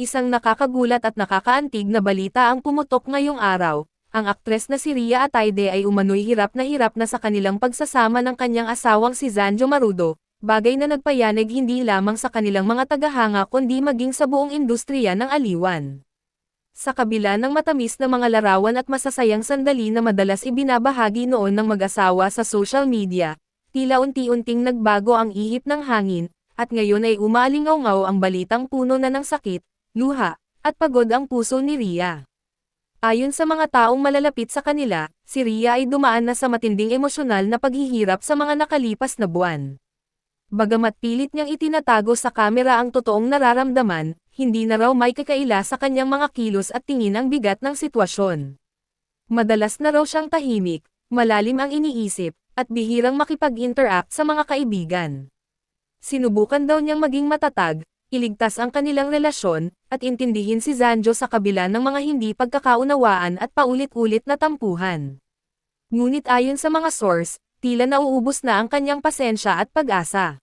Isang nakakagulat at nakakaantig na balita ang pumutok ngayong araw. Ang aktres na si Rhea Atayde ay umano'y hirap na sa kanilang pagsasama ng kanyang asawang si Zanjo Marudo, bagay na nagpayanig hindi lamang sa kanilang mga tagahanga kundi maging sa buong industriya ng aliwan. Sa kabila ng matamis na mga larawan at masasayang sandali na madalas ibinabahagi noon ng mag-asawa sa social media, tila unti-unting nagbago ang ihip ng hangin, at ngayon ay umaalingaw-ngaw ang balitang puno na ng sakit, luha, at pagod ang puso ni Rhea. Ayon sa mga taong malalapit sa kanila, si Rhea ay dumaan na sa matinding emosyonal na paghihirap sa mga nakalipas na buwan. Bagamat pilit niyang itinatago sa kamera ang totoong nararamdaman, hindi na raw may kakaila sa kanyang mga kilos at tingin ang bigat ng sitwasyon. Madalas na raw siyang tahimik, malalim ang iniisip, at bihirang makipag-interact sa mga kaibigan. Sinubukan daw niyang maging matatag, iligtas ang kanilang relasyon, at intindihin si Zanjo sa kabila ng mga hindi pagkakaunawaan at paulit-ulit na tampuhan. Ngunit ayon sa mga source, tila nauubos na ang kanyang pasensya at pag-asa.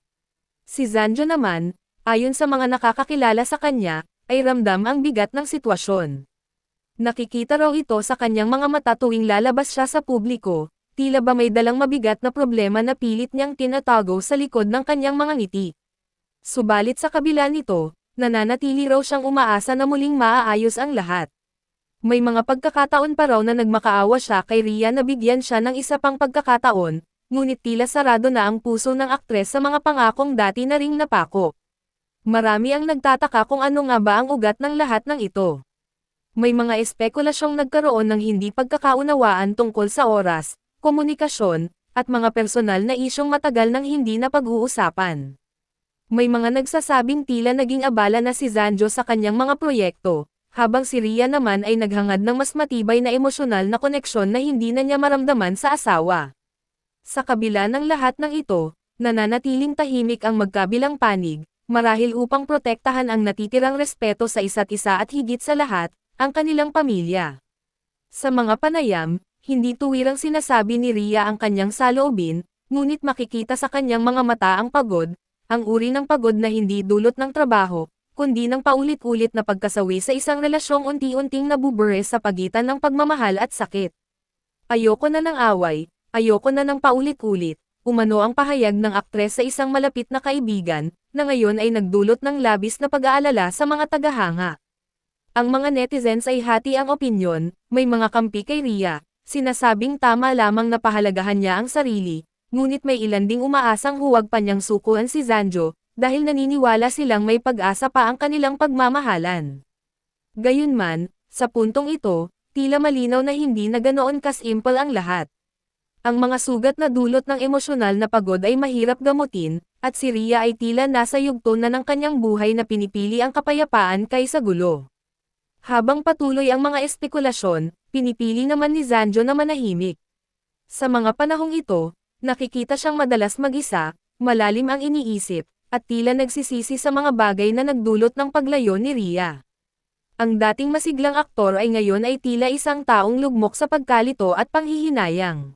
Si Zanjo naman, ayon sa mga nakakakilala sa kanya, ay ramdam ang bigat ng sitwasyon. Nakikita raw ito sa kanyang mga mata tuwing lalabas siya sa publiko, tila ba may dalang mabigat na problema na pilit niyang tinatago sa likod ng kanyang mga ngiti. Subalit sa kabila nito, nananatili raw siyang umaasa na muling maaayos ang lahat. May mga pagkakataon pa raw na nagmakaawa siya kay Rhea na bigyan siya ng isa pang pagkakataon, ngunit tila sarado na ang puso ng aktres sa mga pangakong dati na ring napako. Marami ang nagtataka kung ano nga ba ang ugat ng lahat ng ito. May mga espekulasyong nagkaroon ng hindi pagkakaunawaan tungkol sa oras, komunikasyon, at mga personal na isyong matagal nang hindi na pag-uusapan. May mga nagsasabing tila naging abala na si Zanjo sa kanyang mga proyekto, habang si Rhea naman ay naghangad ng mas matibay na emosyonal na koneksyon na hindi na niya maramdaman sa asawa. Sa kabila ng lahat ng ito, nananatiling tahimik ang magkabilang panig, marahil upang protektahan ang natitirang respeto sa isa't isa at higit sa lahat, ang kanilang pamilya. Sa mga panayam, hindi tuwirang sinasabi ni Rhea ang kanyang saloobin, ngunit makikita sa kanyang mga mata ang pagod, ang uri ng pagod na hindi dulot ng trabaho, kundi ng paulit-ulit na pagkasawi sa isang relasyong unti-unting nabubure sa pagitan ng pagmamahal at sakit. Ayoko na ng away, ayoko na ng paulit-ulit, umano ang pahayag ng aktres sa isang malapit na kaibigan, na ngayon ay nagdulot ng labis na pag-aalala sa mga tagahanga. Ang mga netizens ay hati ang opinyon, may mga kampi kay Rhea, sinasabing tama lamang na pahalagahan niya ang sarili. Ngunit may ilan ding umaasang huwag pa niyang sukuan si Zanjo, dahil naniniwala silang may pag-asa pa ang kanilang pagmamahalan. Gayunman, sa puntong ito, tila malinaw na hindi na ganoon kasimple ang lahat. Ang mga sugat na dulot ng emosyonal na pagod ay mahirap gamutin, at si Rhea ay tila nasa yugto na ng kanyang buhay na pinipili ang kapayapaan kaysa gulo. Habang patuloy ang mga espekulasyon, pinipili naman ni Zanjo na manahimik. Sa mga panahong ito, nakikita siyang madalas mag-isa, malalim ang iniisip, at tila nagsisisi sa mga bagay na nagdulot ng paglayo ni Rhea. Ang dating masiglang aktor ay ngayon ay tila isang taong lugmok sa pagkalito at panghihinayang.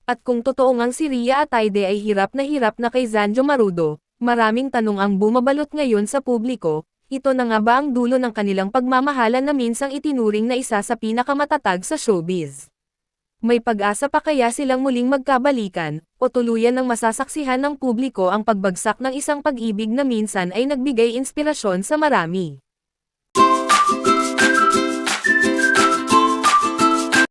At kung totoo ngang si Rhea Atayde ay hirap na kay Zanjo Marudo, maraming tanong ang bumabalot ngayon sa publiko, ito na nga ba ang dulo ng kanilang pagmamahalan na minsang itinuring na isa sa pinakamatatag sa showbiz? May pag-asa pa kaya silang muling magkabalikan, o tuluyan ng masasaksihan ng publiko ang pagbagsak ng isang pag-ibig na minsan ay nagbigay inspirasyon sa marami?